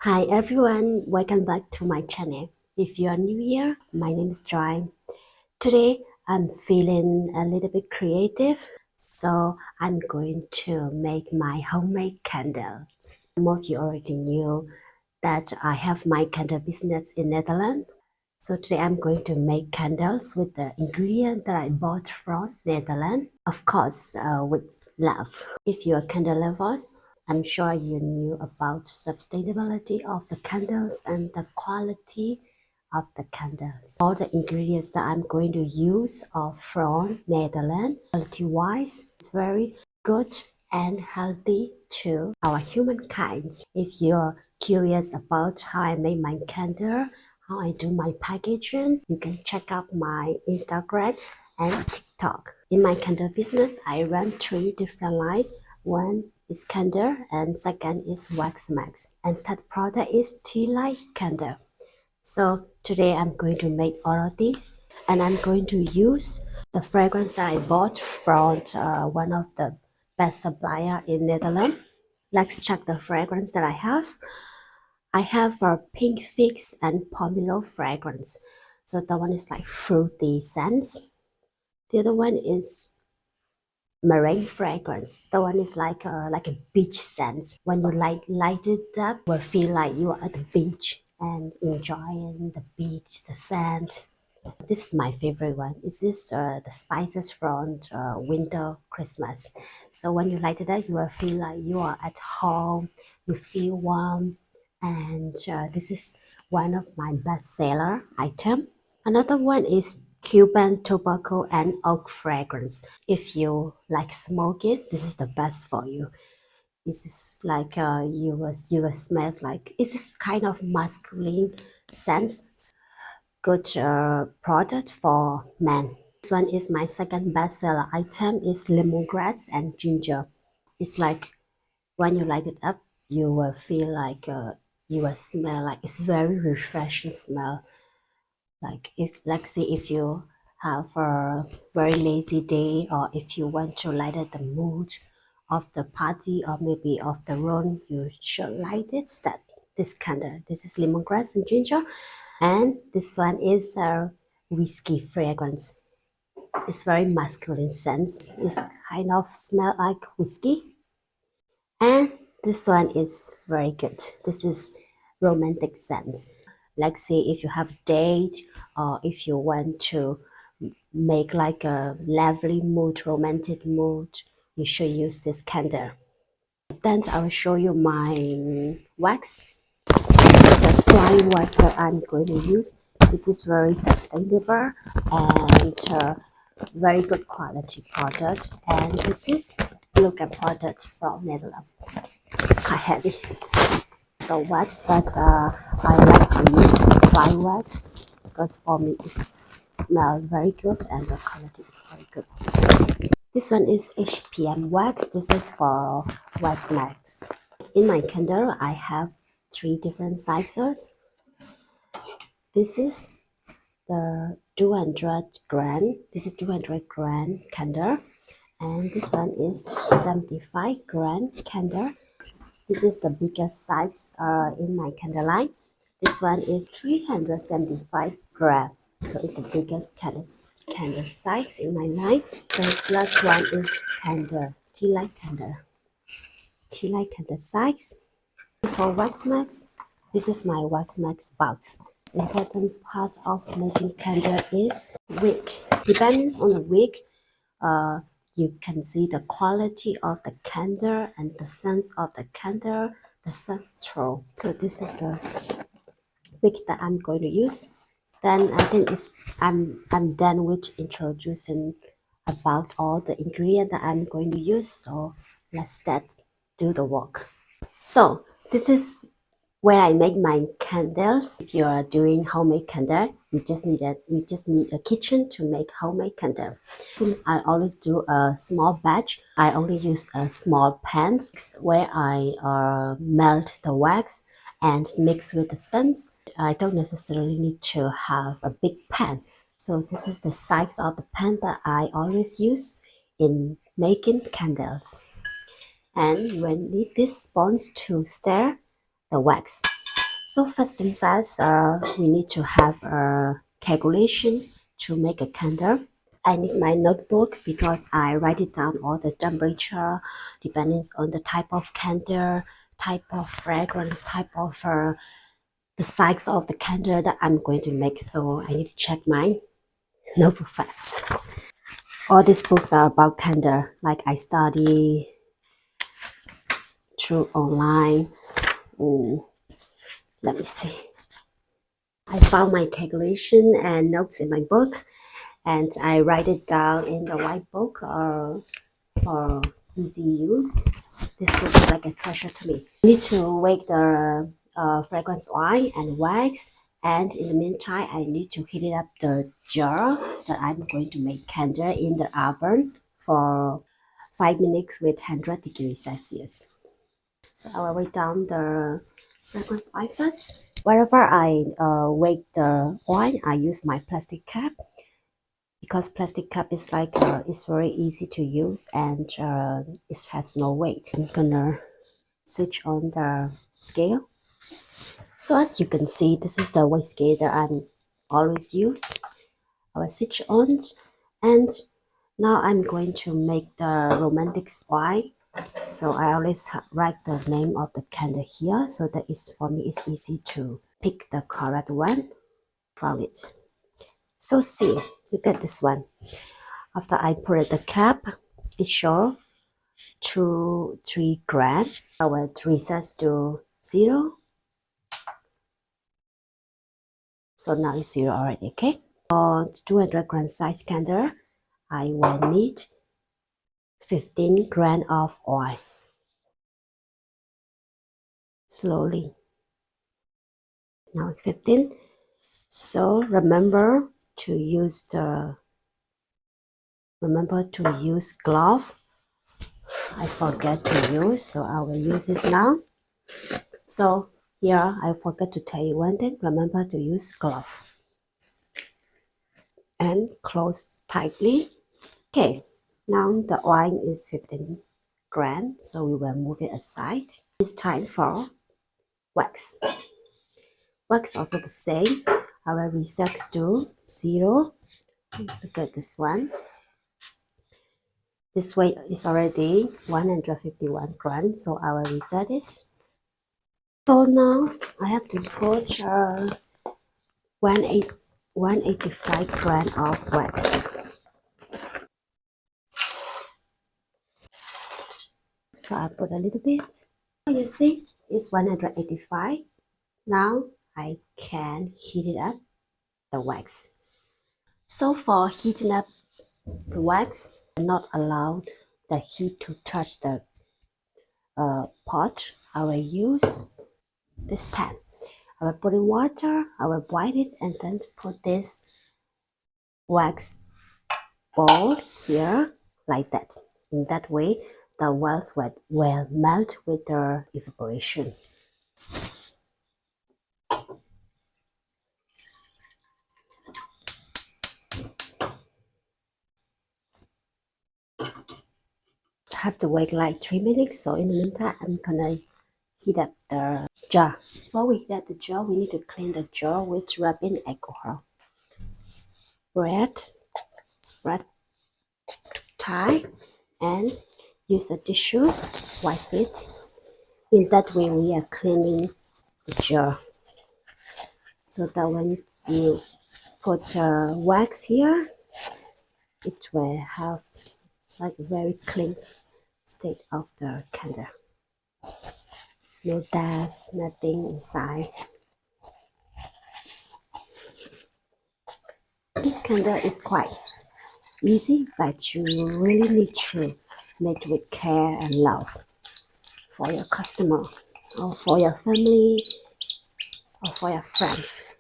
Hi everyone, welcome back to my channel. If you are new here, my name is Joy. Today I'm feeling a little bit creative, so I'm going to make my homemade candles. Some of you already knew that I have my candle business in Netherlands. So today I'm going to make candles with the ingredient that I bought from Netherlands. Of course, with love. If you're candle lovers, I'm sure you knew about sustainability of the candles and the quality of the candles. All the ingredients that I'm going to use are from Netherlands. Quality-wise, it's very good and healthy to our humankind. If you're curious about how I make my candle, how I do my packaging, you can check out my Instagram and TikTok. In my candle business, I run 3 different lines. One is candle and second is wax mask, and third product is tea light candle. So today I'm going to make all of these, and I'm going to use the fragrance that I bought from one of the best supplier in Netherlands. Let's check the fragrance that I have. I have a pink fix and pomelo fragrance. So that one is like fruity scents. The other one is meringue fragrance. The one is like a beach scent. When you light it up, you will feel like you are at the beach and enjoying the beach, the sand. This is my favorite one. This is the spices from winter Christmas. So when you light it up, you will feel like you are at home. You feel warm, and this is one of my best seller item. Another one is Cuban tobacco and oak fragrance. If you like smoking, this is the best for you. This is like you will smell like this is kind of masculine sense. Good product for men. This one is my second bestseller item is lemongrass and ginger. It's like when you light it up, you will feel like you will smell like it's very refreshing smell. Like if let's say if you have a very lazy day, or if you want to lighten the mood of the party or maybe of the room, you should light it that this candle. This is lemongrass and ginger, and this one is a whiskey fragrance. It's very masculine scent. It's kind of smell like whiskey. And this one is very good. This is romantic scent. Like say if you have a date, or if you want to make like a lively mood, romantic mood, you should use this candle. Then I will show you my wax. The flying wax that I'm going to use. This is very sustainable and very good quality product. And this is look at product from Netherlands. It's quite heavy. So wax, but I like to use fly wax because for me it smells very good and the quality is very good. This one is HPM wax. This is for wax mask. In my candle, I have 3 different sizes. This is the 200 gram. This is 200 gram candle, and this one is 75 gram candle. This is the biggest size in my candle line. This one is 375 gram, so it's the biggest candle size in my line. The last one is candle, tea light candle. Tea light candle size. For wax mask, this is my wax mask box. The important part of making candle is wick. Depending on the wick, you can see the quality of the candle and the sense of the candle, the sense throw. So this is the wick that I'm going to use. Then I think I'm done with introducing about all the ingredients that I'm going to use. So let's do the work. So this is where I make my candles. If you are doing homemade candle, you just need a kitchen to make homemade candle. Since I always do a small batch, I only use a small pan where I melt the wax and mix with the scents. I don't necessarily need to have a big pan. So this is the size of the pan that I always use in making candles. And when need this sponge to stir the wax. So first thing first, we need to have a calculation to make a candle. I need my notebook because I write it down all the temperature depending on the type of candle, type of fragrance, type of the size of the candle that I'm going to make. So I need to check my notebook first. All these books are about candle, like I study through online. Let me see. I found my calculation and notes in my book, and I write it down in the white book for easy use. This book is like a treasure to me. I need to make the fragrance oil and wax, and in the meantime I need to heat it up the jar that I'm going to make candle in the oven for 5 minutes with 100 degrees Celsius. So I will wait down the fragrance oil first. Wherever I wait the oil, I use my plastic cup because plastic cup is like it's very easy to use and it has no weight. I'm gonna switch on the scale. So as you can see, this is the weight scale that I'm always use. I will switch on, and now I'm going to make the romantic oil. So I always write the name of the candle here so that it's for me it's easy to pick the correct one. Found it. So see, look at this one. After I put the cap, it shows 3 grand. I will reset to 0. So now it's 0 already, okay? For 200 gram size candle, I will need 15 gram of oil. Slowly. Now 15. So remember to use glove. I forget to use, so I will use this now. So here I forgot to tell you one thing. Remember to use glove and close tightly. Okay, now the oil is 15 grams, so we will move it aside. It's time for wax. Wax also the same. I will reset to 0. Look at this one. This weight is already 151 grams, so I will reset it. So now I have to put 185 grams of wax. So I put a little bit. You see, it's 185. Now I can heat it up, the wax. So for heating up the wax, I'm not allowed the heat to touch the pot. I will use this pan. I will put in water, I will boil it, and then put this wax ball here like that. In that way, the wax will melt with the evaporation. I have to wait like 3 minutes, so in the meantime, I'm gonna heat up the jar. Before we heat up the jar, we need to clean the jar with rubbing alcohol. Spread tie, and use a tissue, wipe it. In that way, we are cleaning the jar. So that when you put wax here, it will have like a very clean state of the candle. No dust, nothing inside. Candle is quite easy, but you really need to make it with care and love for your customer or for your family or for your friends,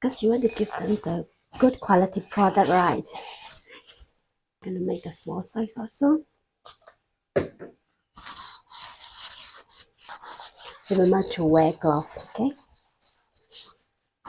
because you want to give them the good quality product, right? I'm gonna make a small size also. Remember to wear gloves, okay?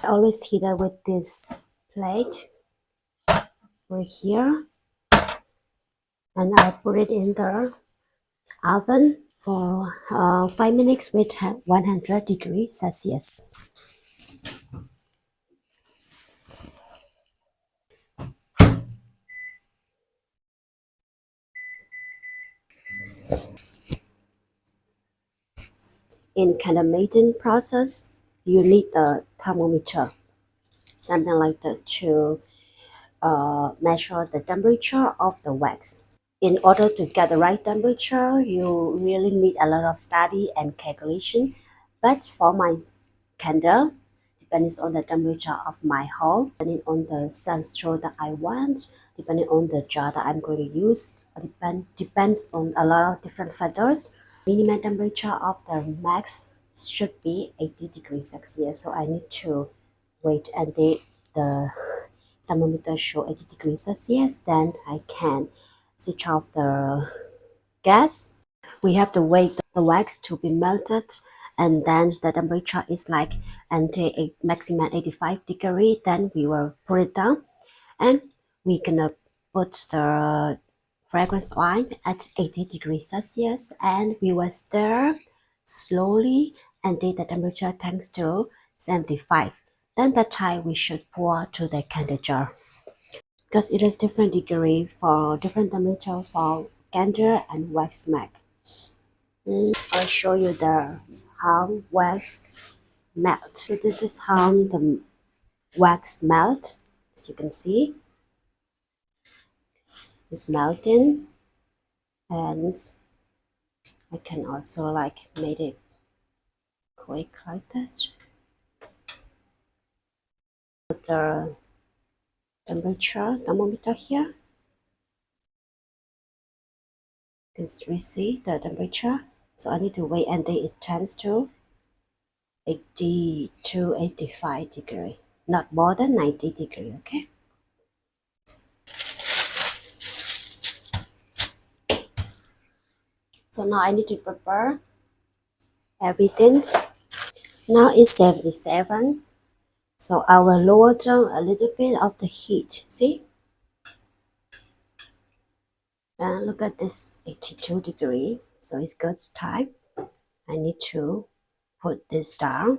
I always heat up with this plate right here, and I put it in the oven for 5 minutes with 100 degrees Celsius. In candle making process, you need a thermometer, something like that, to measure the temperature of the wax. In order to get the right temperature, you really need a lot of study and calculation. But for my candle, depending on the temperature of my hole, depending on the sunstroke that I want, depending on the jar that I'm going to use, depends on a lot of different factors. Minimum temperature of the max should be 80 degrees Celsius. So I need to wait until the thermometer show 80 degrees Celsius. Then I can switch off the gas. We have to wait the wax to be melted, and then the temperature is like until a maximum 85 degree. Then we will put it down, and we gonna put the fragrance oil at 80 degrees Celsius, and we will stir slowly until the temperature tends to 75. Then that time we should pour to the candle jar, because it is different degree for different temperature for candle and wax mag. I'll show you the how wax melt. So this is how the wax melt. As you can see, it's melting, and I can also like make it quick like that. Put the temperature thermometer here. You can see the temperature. So I need to wait until it turns to 80 to 85 degree, not more than 90 degree. Okay. So now I need to prepare everything. Now it's 77. So I will lower down a little bit of the heat. See? And look at this 82 degree. So it's good time. I need to put this down.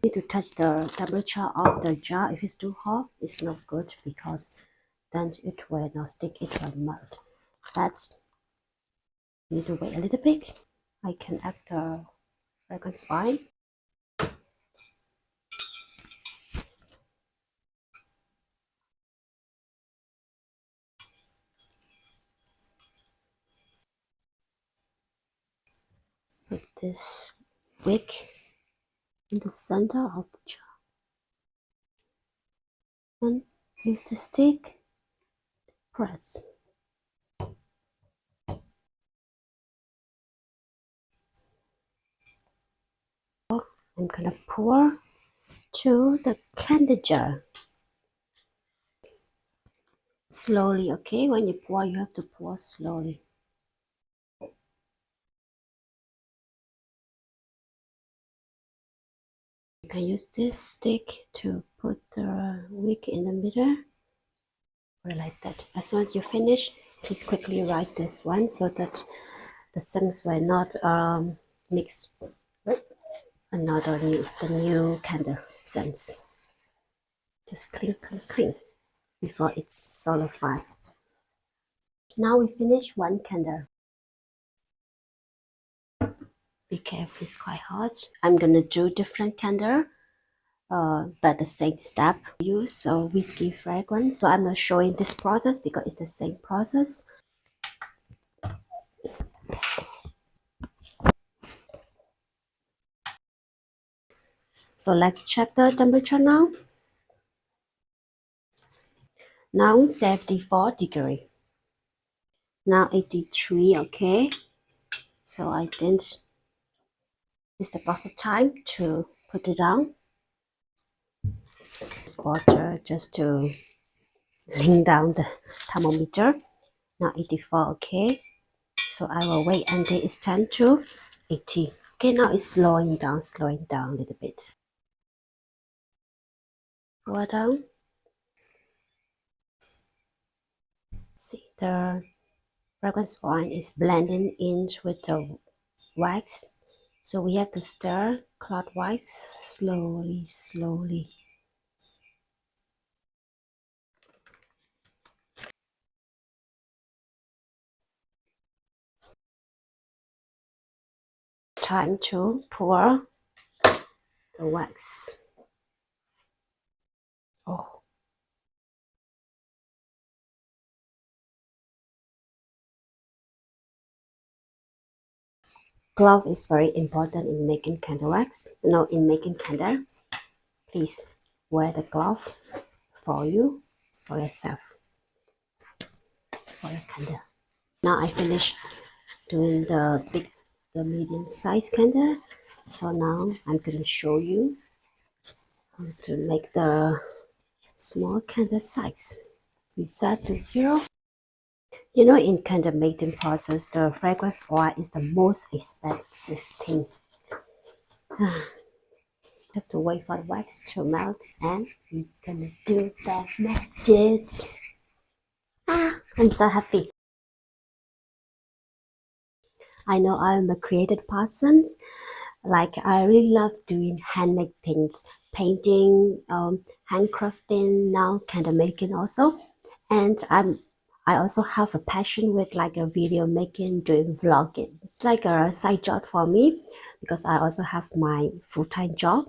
Need to touch the temperature of the jar. If it's too hot, it's not good, because then it will not stick, it will melt. That's need to wait a little bit. I can add the fragrance oil. Put this wick in the center of the jar, and use the stick, press. I'm gonna pour to the candle jar. Slowly, okay? When you pour, you have to pour slowly. You can use this stick to put the wick in the middle, or like that. As soon as you finish, please quickly write this one so that the scents will not mix with the new candle scents. Just clean, clean, clean before it's solidified. Now we finish one candle. Be careful, it's quite hot. I'm gonna do different candle, but the same step. Use whiskey fragrance. So I'm not showing this process because it's the same process. So let's check the temperature now. Now 74 degree. Now 83. Okay. So I think it's the perfect time to put it down. This water just to bring down the thermometer. Now 84. Okay. So I will wait until it's turned to 80. Okay, now it's slowing down a little bit. Slow down. See, the fragrance oil is blending in with the wax. So we have to stir clockwise, slowly, slowly. Time to pour the wax. Oh, glove is very important in making candle wax. No, in making candle. Please wear the glove for you, for yourself, for your candle. Now I finished doing the medium size candle. So now I'm going to show you how to make the small candle size. Reset to 0. You know, in candle making process, the fragrance oil is the most expensive thing. Have to wait for the wax to melt, and we're gonna do that magic. I'm so happy. I know I'm a creative person. Like, I really love doing handmade things, painting, handcrafting, now candle making also. And I also have a passion with like a video making, doing vlogging. It's like a side job for me because I also have my full-time job.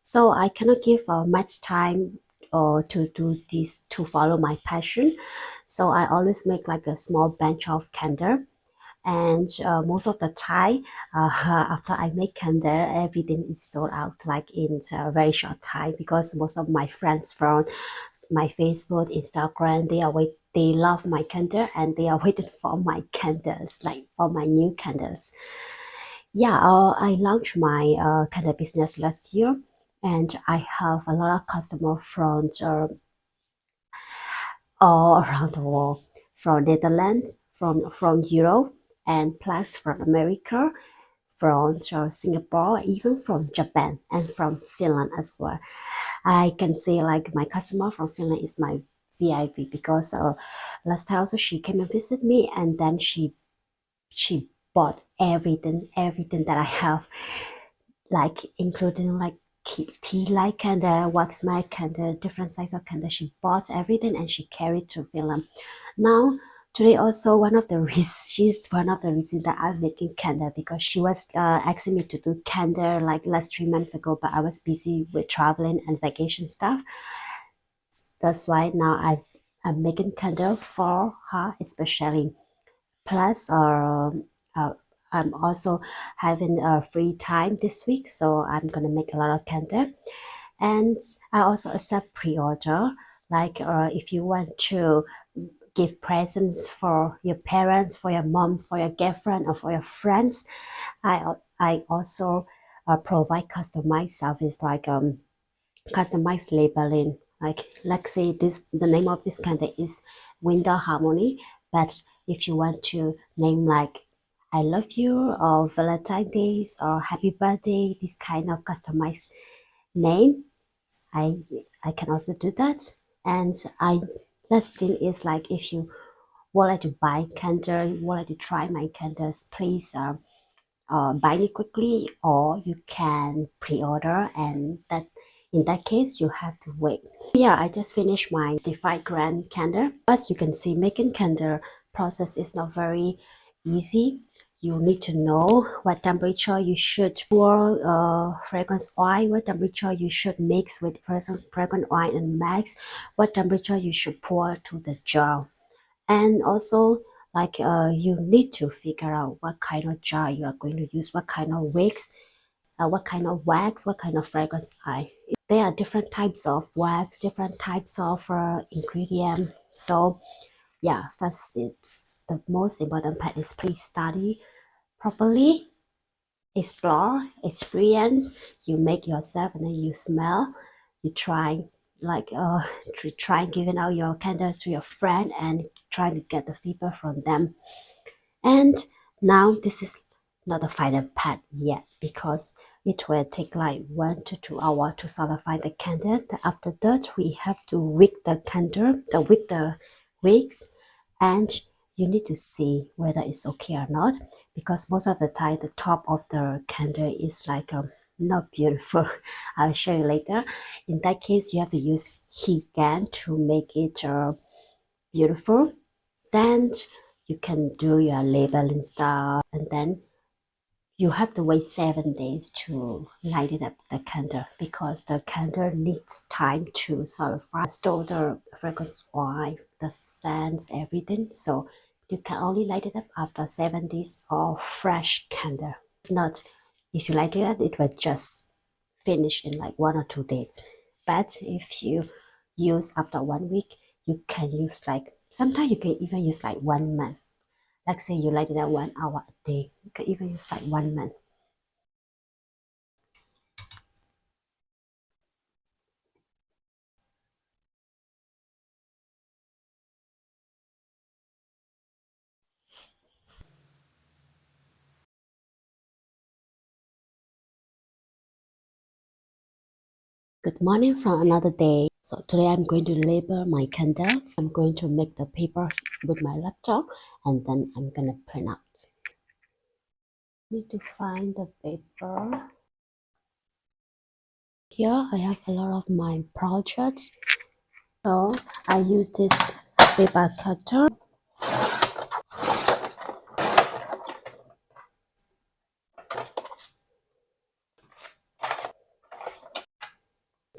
So I cannot give much time to do this, to follow my passion. So I always make like a small bunch of candle, and most of the time after I make candle, everything is sold out like in a very short time, because most of my friends from my Facebook, Instagram, they love my candle and they are waiting for my candles, like for my new candles. Yeah, I launched my candle business last year, and I have a lot of customers from all around the world, from Netherlands, from Europe, and plus from America, from Singapore, even from Japan, and from Finland as well. I can say like my customer from Finland is my VIP, because last time also she came and visit me, and then she bought everything that I have, like including like tea light candle, wax mat candle, different size of candle. She bought everything and she carried to Finland. Now today also one of the reasons, she's one of the reasons that I'm making candle, because she was asking me to do candle like last 3 months ago, but I was busy with traveling and vacation stuff. That's why now I'm making candle for her especially. Plus I'm also having a free time this week, so I'm gonna make a lot of candle. And I also accept pre-order, like if you want to give presents for your parents, for your mom, for your girlfriend, or for your friends, I also provide customized service, like customized labeling. Like, let's say the name of this candle is Winter Harmony, but if you want to name like I love you, or Valentine's Days, or Happy Birthday, this kind of customized name, I I can also do that. And I last thing is, like, if you would like to buy candle, you would like to try my candles, please buy it quickly, or you can pre-order, and that in that case you have to wait. Yeah, I just finished my 55 gram candle. As you can see, making candle process is not very easy. You need to know what temperature you should pour fragrance oil, what temperature you should mix with fragrance oil and max, what temperature you should pour to the jar. And also, like you need to figure out what kind of jar you are going to use, what kind of wax, what kind of wax, what kind of fragrance oil. There are different types of wax, different types of ingredient. So yeah, first is the most important part is please study properly, explore, experience. You make yourself, and then you smell, you try, like try giving out your candles to your friend and try to get the feedback from them. And now this is not the final part yet because it will take like 1 to 2 hours to solidify the candle. After that, we have to wick the candle, wick the wicks, and you need to see whether it's okay or not, because most of the time the top of the candle is like not beautiful. I'll show you later. In that case, you have to use heat gun to make it beautiful. Then you can do your labeling stuff, and then you have to wait 7 days to light it up the candle, because the candle needs time to solidify, store the fragrance oil, the scents, everything. So you can only light it up after 7 days of fresh candle. If not, if you light it up, it will just finish in like 1 or 2 days. But if you use after 1 week, you can use like, sometimes you can even use like 1 month. Like say you light it up 1 hour a day, you can even use like 1 month. Good morning from another day. So today I'm going to label my candles. I'm going to make the paper with my laptop, and then I'm gonna print out. Need to find the paper. Here I have a lot of my projects. So I use this paper cutter.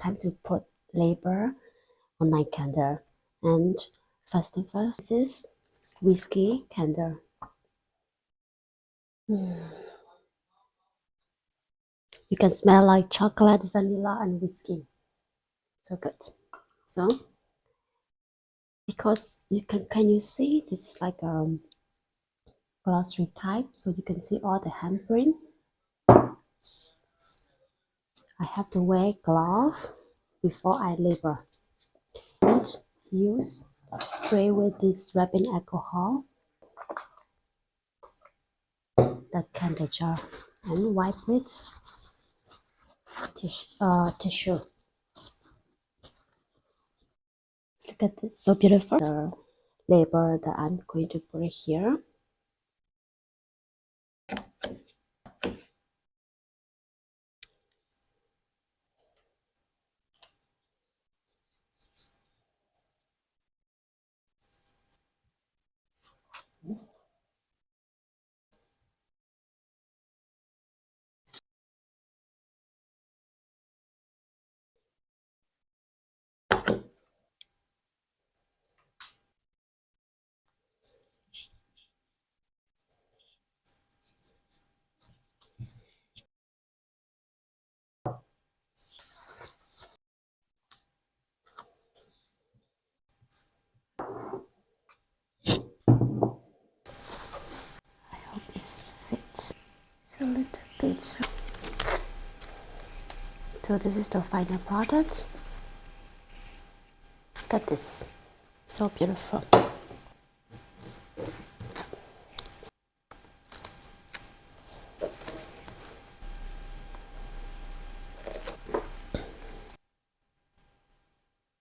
Time to put label on my candle. And first thing first, this is whiskey candle. You can smell like chocolate, vanilla, and whiskey. So good. So because can you see this is like glossary type, so you can see all the handprint. I have to wear glove before I label. And use spray with this rubbing alcohol the candle jar and wipe with tissue. Look at this, so beautiful. The label that I'm going to put here. I hope it fits a little bit. So this is the final product. Look at this, so beautiful.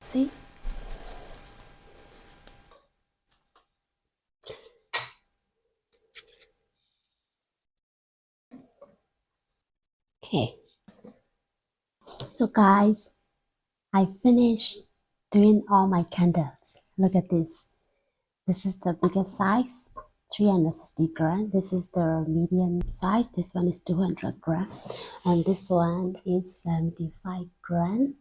See? Okay. So guys, I finished doing all my candles. Look at this. This is the biggest size, 360 gram. This is the medium size. This one is 200 gram. And this one is 75 gram.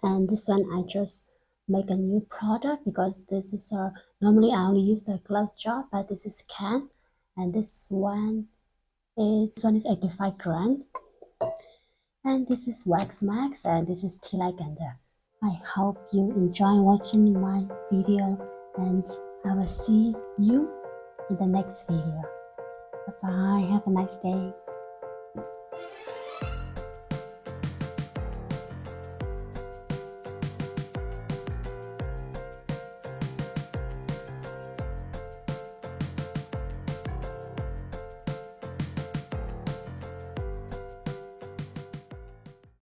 And this one I just make a new product because this is normally I only use the glass jar, but this is can. And this one is 85 gram. And this is Wax Max, and this is Tea Light Candle. I hope you enjoy watching my video, and I will see you in the next video. Bye bye. Have a nice day.